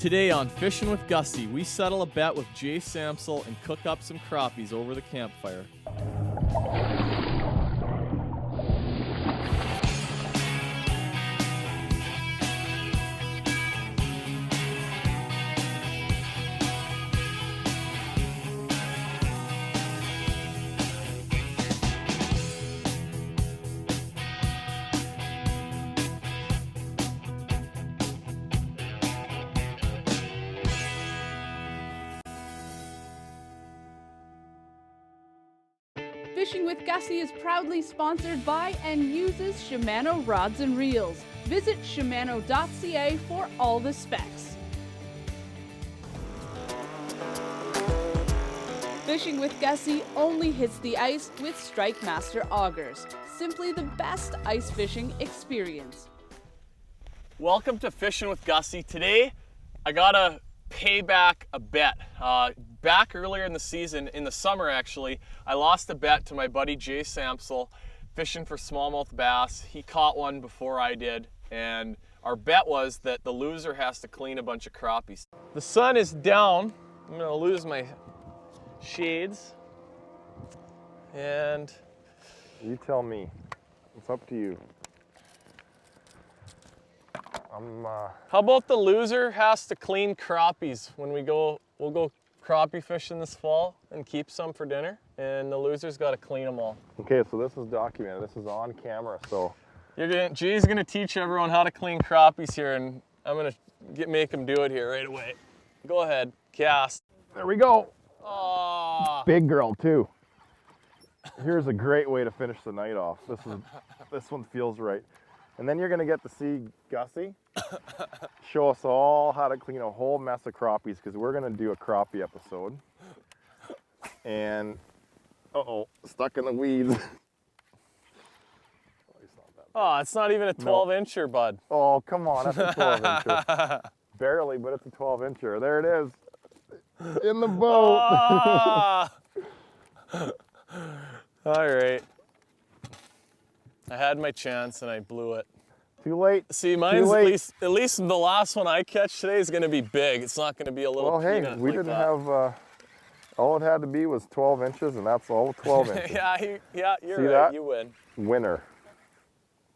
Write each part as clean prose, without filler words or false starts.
Today on Fishing with Gussy, we settle a bet with Jay Samsal and cook up some crappies over the campfire. Fishing with Gussy is proudly sponsored by and uses Shimano rods and reels. Visit Shimano.ca for all the specs. Fishing with Gussy only hits the ice with Strike Master augers. Simply the best ice fishing experience. Welcome to Fishing with Gussy. Today, I gotta pay back a bet. Back earlier in the season, in the summer actually, I lost a bet to my buddy Jay Samsal, fishing for smallmouth bass. He caught one before I did, and our bet was that the loser has to clean a bunch of crappies. The sun is down. I'm gonna lose my shades. And you tell me. It's up to you. How about the loser has to clean crappies when we'll go crappie fishing this fall and keep some for dinner, and the loser's got to clean them all. Okay, so this is documented. This is on camera, so. Jay's gonna teach everyone how to clean crappies here, and I'm gonna make him do it here right away. Go ahead, cast. There we go. Oh. Big girl too. Here's a great way to finish the night off. This one feels right. And then you're gonna get to see Gussy show us all how to clean a whole mess of crappies, because we're gonna do a crappie episode. And, stuck in the weeds. Oh, it's not even a 12-incher, bud. Oh, come on, that's a 12-incher. Barely, but it's a 12-incher. There it is. In the boat. Oh. All right. I had my chance and I blew it. Too late. See, mine's at least the last one I catch today is going to be big. It's not going to be a little peanut. Well, hey, we didn't have, all it had to be was 12 inches, and that's all 12 inches. yeah, you're See right. that? You win. Winner.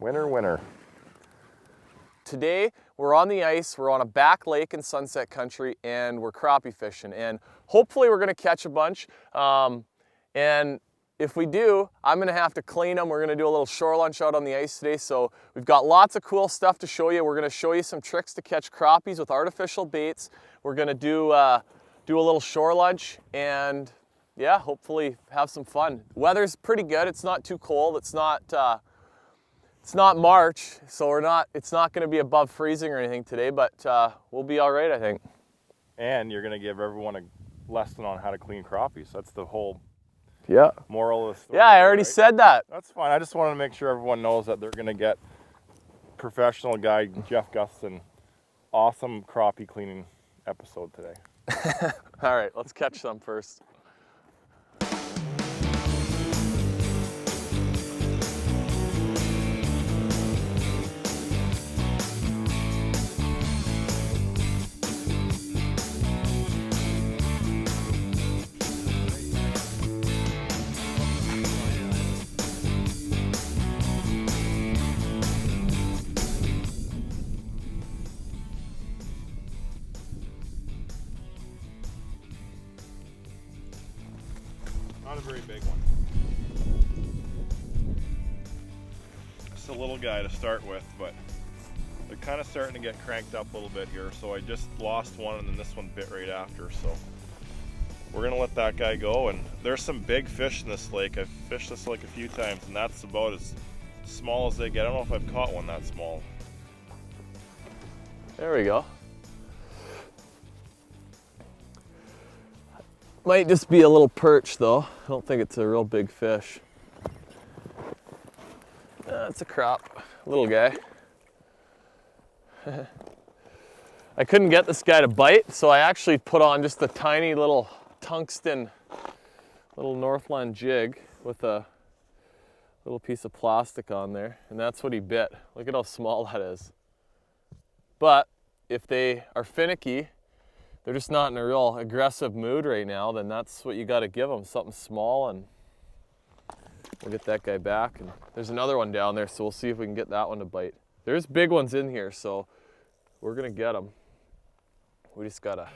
Winner, winner. Today, we're on the ice. We're on a back lake in Sunset Country, and we're crappie fishing. And hopefully we're going to catch a bunch. And if we do, I'm gonna have to clean them. We're gonna do a little shore lunch out on the ice today. So we've got lots of cool stuff to show you. We're gonna show you some tricks to catch crappies with artificial baits. We're gonna do a little shore lunch, and yeah, hopefully have some fun. Weather's pretty good. It's not too cold. It's not March, so it's not gonna be above freezing or anything today, but we'll be all right, I think. And you're gonna give everyone a lesson on how to clean crappies. That's the whole moral of the story. Yeah, I already said that. That's fine. I just wanted to make sure everyone knows that they're going to get professional guy Jeff Gustafson awesome crappie cleaning episode today. All right, let's catch some first. Not a very big one. Just a little guy to start with, but they're kind of starting to get cranked up a little bit here. So I just lost one, and then this one bit right after. So we're gonna let that guy go. And there's some big fish in this lake. I've fished this lake a few times, and that's about as small as they get. I don't know if I've caught one that small. There we go. Might just be a little perch though. I don't think it's a real big fish. It's a crop, little guy. I couldn't get this guy to bite, so I actually put on just a tiny little tungsten little Northland jig with a little piece of plastic on there, and that's what he bit. Look at how small that is. But if they are finicky they're just not in a real aggressive mood right now, then that's what you got to give them, something small, and we'll get that guy back. And there's another one down there, so we'll see if we can get that one to bite. There's big ones in here, so we're gonna get them. We just gotta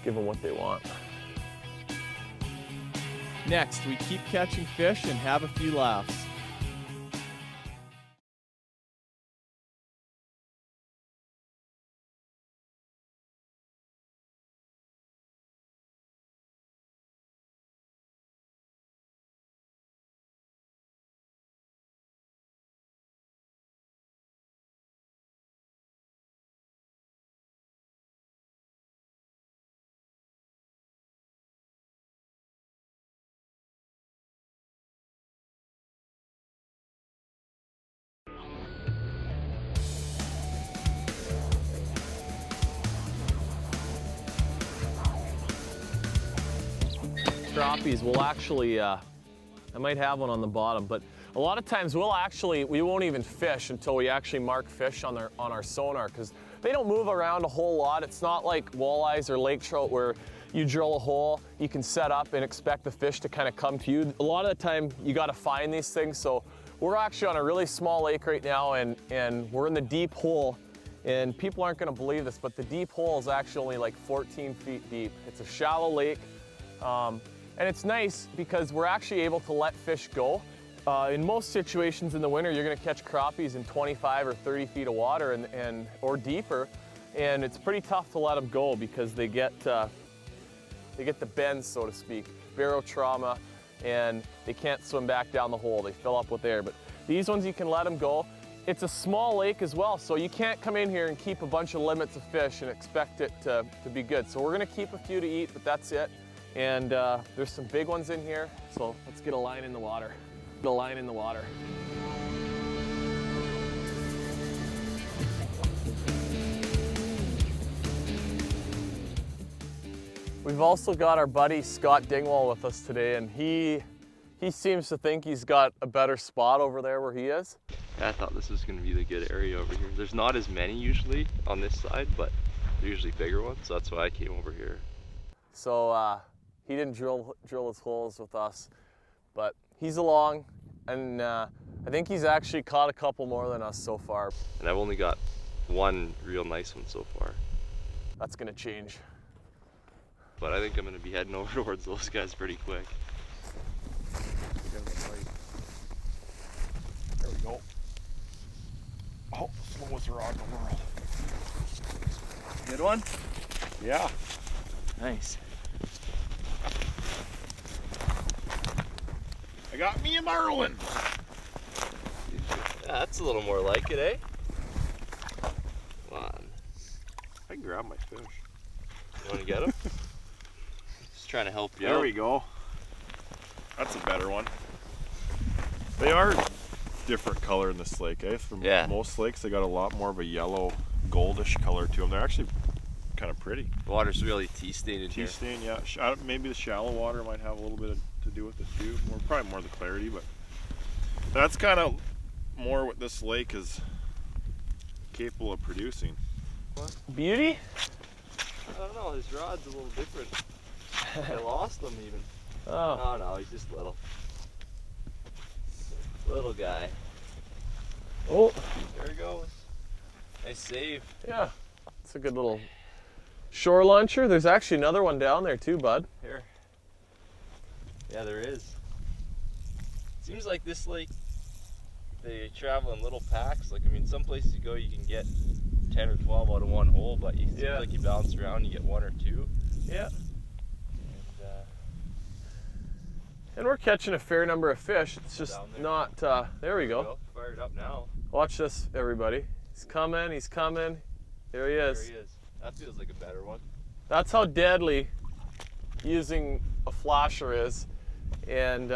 give them what they want. Next, we keep catching fish and have a few laughs. Crappies, we'll actually, I might have one on the bottom, but a lot of times we won't even fish until we actually mark fish on our sonar, because they don't move around a whole lot. It's not like walleyes or lake trout where you drill a hole, you can set up and expect the fish to kind of come to you. A lot of the time you got to find these things. So we're actually on a really small lake right now, and we're in the deep hole, and people aren't going to believe this, but the deep hole is actually only like 14 feet deep. It's a shallow lake. And it's nice because we're actually able to let fish go. In most situations in the winter, you're gonna catch crappies in 25 or 30 feet of water or deeper, and it's pretty tough to let them go because they get the bends, so to speak, barotrauma, and they can't swim back down the hole. They fill up with air. But these ones, you can let them go. It's a small lake as well, so you can't come in here and keep a bunch of limits of fish and expect it to be good. So we're gonna keep a few to eat, but that's it. And there's some big ones in here, so let's get a line in the water. Get a line in the water. We've also got our buddy Scott Dingwall with us today, and he seems to think he's got a better spot over there where he is. Yeah, I thought this was going to be the good area over here. There's not as many usually on this side, but they're usually bigger ones, so that's why I came over here. So he didn't drill his holes with us, but he's along, and I think he's actually caught a couple more than us so far. And I've only got one real nice one so far. That's gonna change. But I think I'm gonna be heading over towards those guys pretty quick. There we go. Oh, slowest rod in the world. Good one? Yeah. Nice. I got me a marlin. Yeah, that's a little more like it, eh? Come on. I can grab my fish. You wanna get him? Just trying to help you out. There we go. That's a better one. They are different color in this lake, eh? From most lakes, they got a lot more of a yellow, goldish color to them. They're actually kind of pretty. The water's really tea-stained in here. Tea-stained, yeah. Maybe the shallow water might have a little bit to do with it too. Probably more the clarity, but that's kind of more what this lake is capable of producing. Beauty? I don't know, his rod's a little different. I lost him even. Oh. Oh no, he's just little. Little guy. Oh. There he goes. Nice save. Yeah. It's a good little shore launcher. There's actually another one down there too, bud. Here. Yeah, there is. Seems like this lake, they travel in little packs. Like, I mean, some places you go, you can get 10 or 12 out of one hole, but it seems like you bounce around, you get one or two. Yeah. And we're catching a fair number of fish. It's just not, there we go. Fired up now. Watch this, everybody. He's coming, he's coming. There he is. There he is. That feels like a better one. That's how deadly using a flasher is. And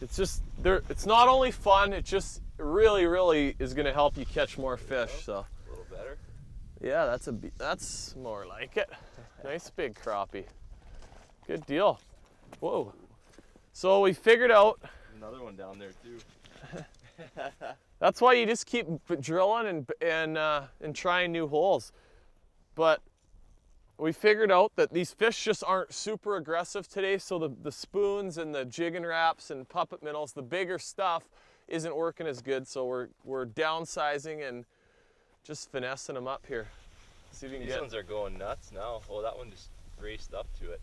it's just, it's not only fun, it just really, really is gonna help you catch more fish, so. A little better. Yeah, that's more like it. Nice big crappie. Good deal. Whoa. So we figured out. Another one down there too. That's why you just keep drilling and trying new holes. But we figured out that these fish just aren't super aggressive today, so the spoons and the jigging wraps and puppet minnows, the bigger stuff, isn't working as good, so we're downsizing and just finessing them up here. See if we can These get... ones are going nuts now. Oh, that one just raced up to it.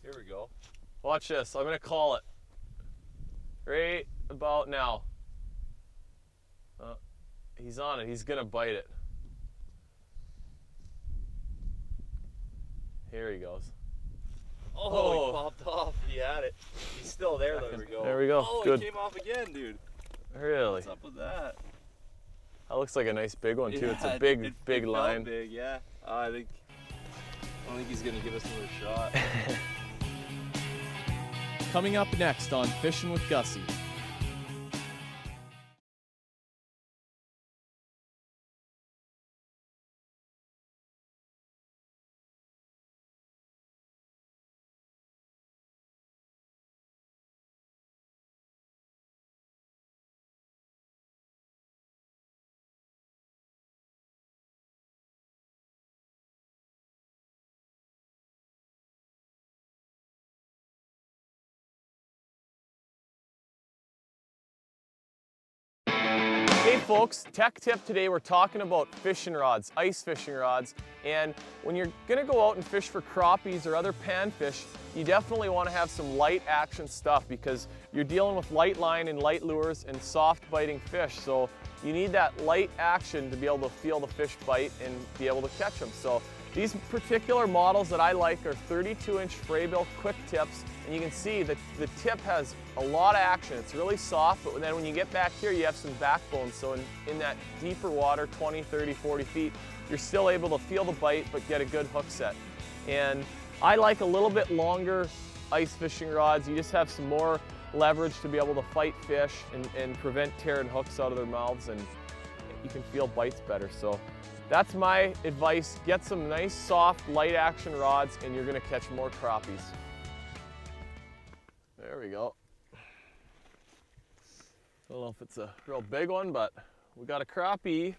Here we go. Watch this, I'm gonna call it. Right about now. He's on it, he's gonna bite it. Here he goes. Oh, he popped off. He had it. He's still there. There we go. There we go. Oh, Good. He came off again, dude. Really? What's up with that? That looks like a nice big one too. Yeah, It's a big it line. Felt big, yeah. I don't think he's gonna give us another shot. Coming up next on Fishing with Gussy. Hey folks, tech tip today, we're talking about fishing rods, ice fishing rods, and when you're gonna go out and fish for crappies or other panfish, you definitely wanna have some light action stuff because you're dealing with light line and light lures and soft biting fish, so you need that light action to be able to feel the fish bite and be able to catch them. So these particular models that I like are 32-inch Fraybill quick tips, and you can see that the tip has a lot of action. It's really soft, but then when you get back here, you have some backbone. So in that deeper water, 20, 30, 40 feet, you're still able to feel the bite, but get a good hook set. And I like a little bit longer ice fishing rods. You just have some more leverage to be able to fight fish and prevent tearing hooks out of their mouths, and you can feel bites better. So that's my advice. Get some nice, soft, light action rods, and you're gonna catch more crappies. There we go. I don't know if it's a real big one, but we got a crappie.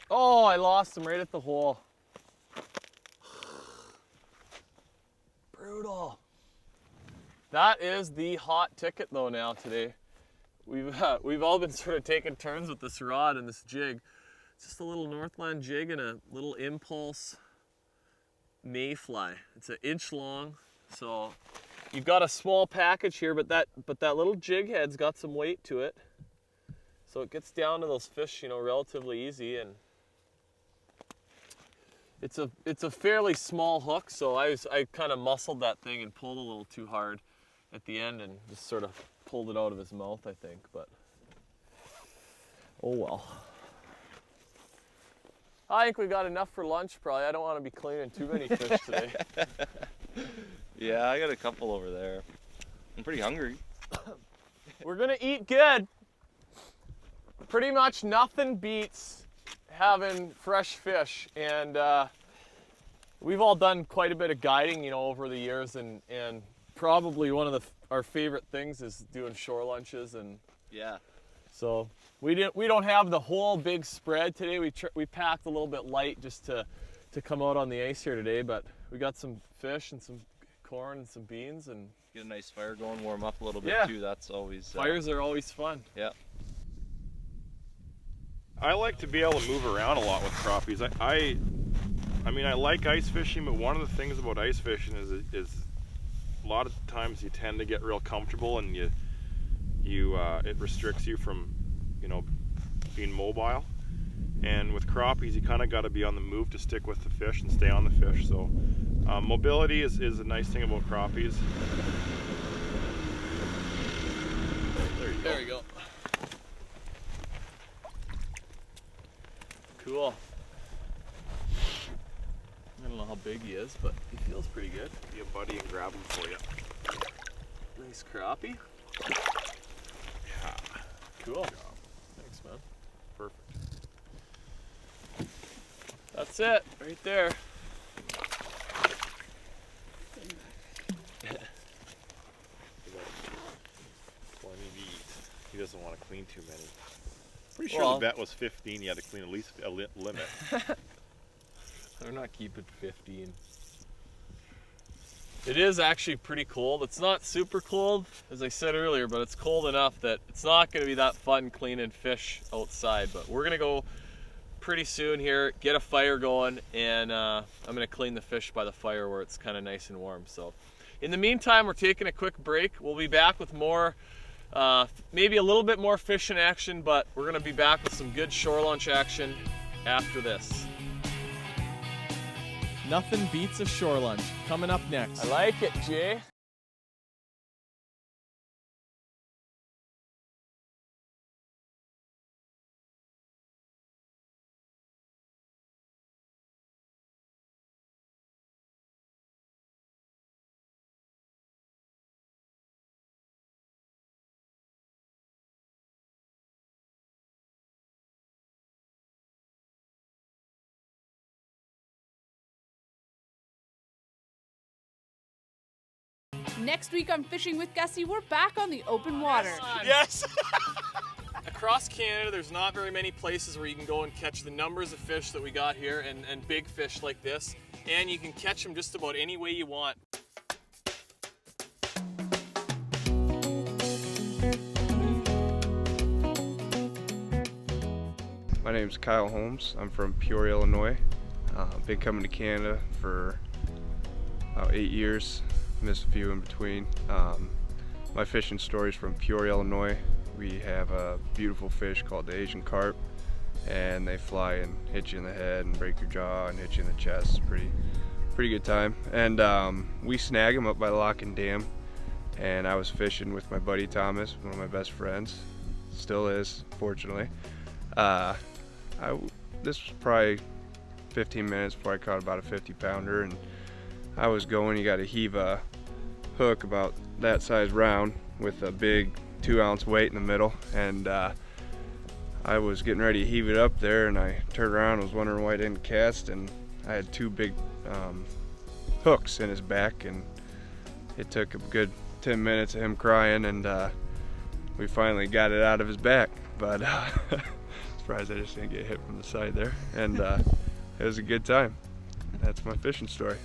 Oh, I lost him right at the hole. Brutal. That is the hot ticket though now today. We've all been sort of taking turns with this rod and this jig. It's just a little Northland jig and a little impulse mayfly. It's an inch long. So you've got a small package here, but that little jig head's got some weight to it. So it gets down to those fish, you know, relatively easy, and it's a fairly small hook, so I kind of muscled that thing and pulled a little too hard at the end and just sort of pulled it out of his mouth, I think, but oh well. I think we got enough for lunch probably. I don't want to be cleaning too many fish today. Yeah, I got a couple over there. I'm pretty hungry. We're gonna eat good. Pretty much nothing beats having fresh fish, and we've all done quite a bit of guiding, you know, over the years, and probably one of our favorite things is doing shore lunches, and Yeah. so we don't have the whole big spread today. We packed a little bit light just to come out on the ice here today, but we got some fish and some corn and some beans, and Get a nice fire going, warm up a little bit Yeah. too. That's always fires are always fun. Yeah. I like to be able to move around a lot with crappies. I mean, I like ice fishing, but one of the things about ice fishing is a lot of times you tend to get real comfortable, and it restricts you from, you know, being mobile. And with crappies, you kind of got to be on the move to stick with the fish and stay on the fish. So mobility is a nice thing about crappies. There we go. Cool. I don't know how big he is, but he feels pretty good. Be a buddy and grab them for you. Nice crappie. Yeah. Cool. Thanks, man. Perfect. That's it, right there. Plenty to eat. He doesn't want to clean too many. Pretty sure Well- the bet was 15. You had to clean at least a limit. They're not keeping 15. It is actually pretty cold. It's not super cold, as I said earlier, but it's cold enough that it's not going to be that fun cleaning fish outside. But we're going to go pretty soon here, get a fire going, and I'm going to clean the fish by the fire where it's kind of nice and warm. So in the meantime, we're taking a quick break. We'll be back with more, maybe a little bit more fishing action, but we're going to be back with some good shore lunch action after this. Nothing beats a shore lunch. Coming up next. I like it, Jay. Next week on Fishing with Gussy, we're back on the open water. Yes! Across Canada, there's not very many places where you can go and catch the numbers of fish that we got here and big fish like this. And you can catch them just about any way you want. My name's Kyle Holmes. I'm from Peoria, Illinois. Been coming to Canada for about 8 years. Missed a few in between. My fishing story's from Peoria, Illinois. We have a beautiful fish called the Asian carp, and they fly and hit you in the head and break your jaw and hit you in the chest. Pretty good time. And we snag them up by the Lock and Dam, and I was fishing with my buddy Thomas, one of my best friends. Still is, fortunately. This was probably 15 minutes before I caught about a 50-pounder, and I was going. You got to heave a hook about that size round with a big 2-ounce weight in the middle, and I was getting ready to heave it up there, and I turned around and was wondering why I didn't cast, and I had 2 big hooks in his back, and it took a good 10 minutes of him crying, and we finally got it out of his back, but surprised I just didn't get hit from the side there, and it was a good time. That's my fishing story.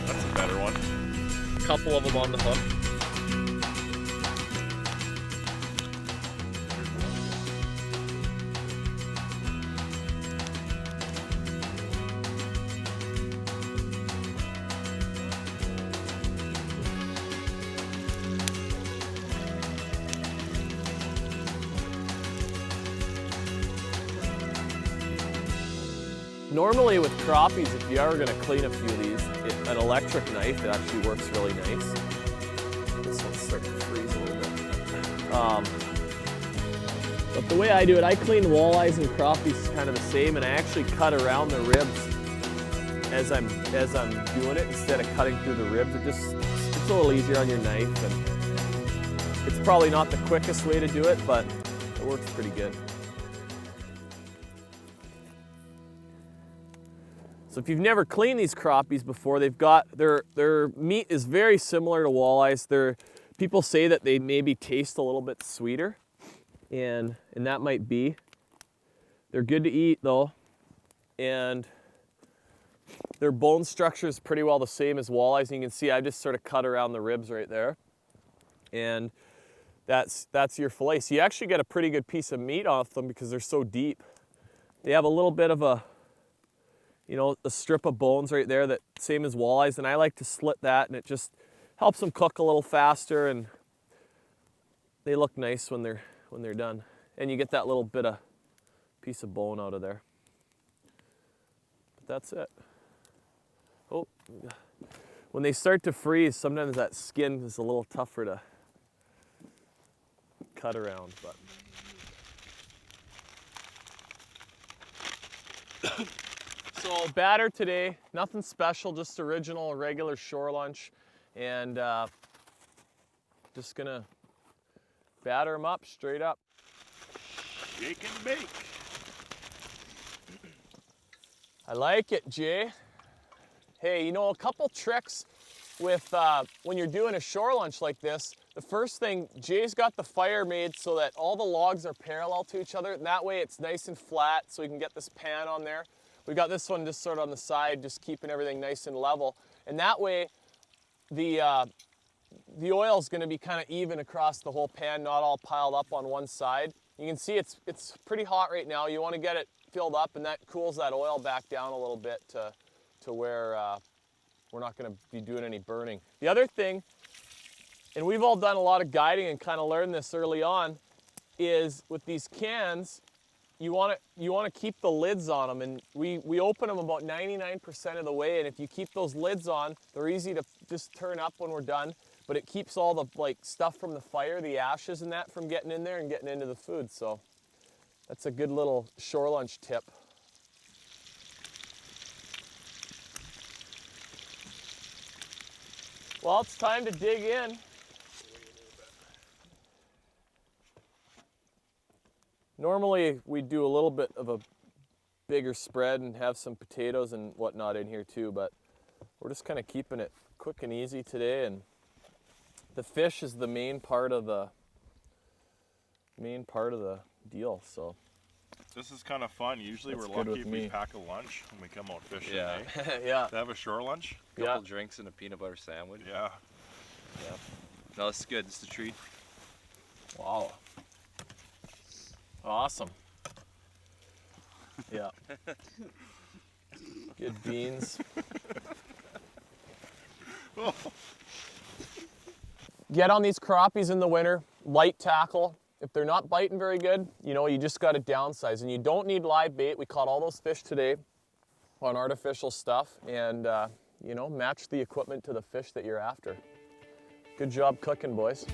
That's a better one. A couple of them on the hook. Normally with crappies, if you are going to clean a few of these, an electric knife, it actually works really nice. This one's starting to freeze a little bit. But the way I do it, I clean walleyes and crappies kind of the same, and I actually cut around the ribs as I'm doing it instead of cutting through the ribs. It's a little easier on your knife, and it's probably not the quickest way to do it, but it works pretty good. So if you've never cleaned these crappies before, they've got their meat is very similar to walleyes. People say that they maybe taste a little bit sweeter, and that might be. They're good to eat though, and their bone structure is pretty well the same as walleyes. And you can see I just sort of cut around the ribs right there, and that's your fillet. So you actually get a pretty good piece of meat off them because they're so deep. They have a little bit of a strip of bones right there, that same as walleyes, and I like to slit that, and it just helps them cook a little faster, and they look nice when they're done. And you get that little bit of piece of bone out of there. But that's it. Oh, when they start to freeze, sometimes that skin is a little tougher to cut around, but so batter today, nothing special, just original regular shore lunch, and just gonna batter them up straight up. Shake and bake. I like it, Jay. Hey, you know, a couple tricks with when you're doing a shore lunch like this. The first thing, Jay's got the fire made so that all the logs are parallel to each other, and that way it's nice and flat so we can get this pan on there. We got this one just sort of on the side, just keeping everything nice and level. And that way the oil is going to be kind of even across the whole pan, not all piled up on one side. You can see it's pretty hot right now. You want to get it filled up, and that cools that oil back down a little bit to where we're not going to be doing any burning. The other thing, and we've all done a lot of guiding and kind of learned this early on, is with these cans, you want to keep the lids on them, and we open them about 99% of the way, and if you keep those lids on, they're easy to just turn up when we're done, but it keeps all the stuff from the fire, the ashes and that, from getting in there and getting into the food. So that's a good little shore lunch tip. Well, it's time to dig in. Normally we do a little bit of a bigger spread and have some potatoes and whatnot in here too, but we're just kind of keeping it quick and easy today, and the fish is the main part of the deal. So This is kind of fun. Usually That's we're good lucky with if we me. pack a lunch when we come out fishing. Yeah. Eh? yeah, To have a shore lunch? Couple drinks and a peanut butter sandwich. Yeah. Yeah. No, it's good. It's a treat. wow, awesome. Yeah, good beans. Get on these crappies in the winter, light tackle. If they're not biting very good, you know, you just got to downsize. And you don't need live bait. We caught all those fish today on artificial stuff, and you know, match the equipment to the fish that you're after. Good job cooking, boys.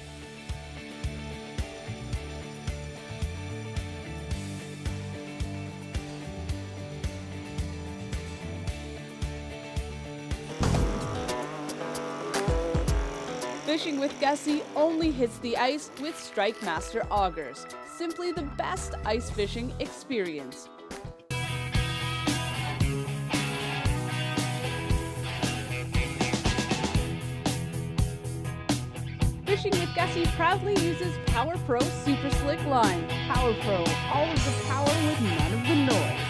Fishing with Gussy only hits the ice with Strike Master augers. Simply the best ice fishing experience. Fishing with Gussy proudly uses Power Pro Super Slick line. Power Pro, all of the power with none of the noise.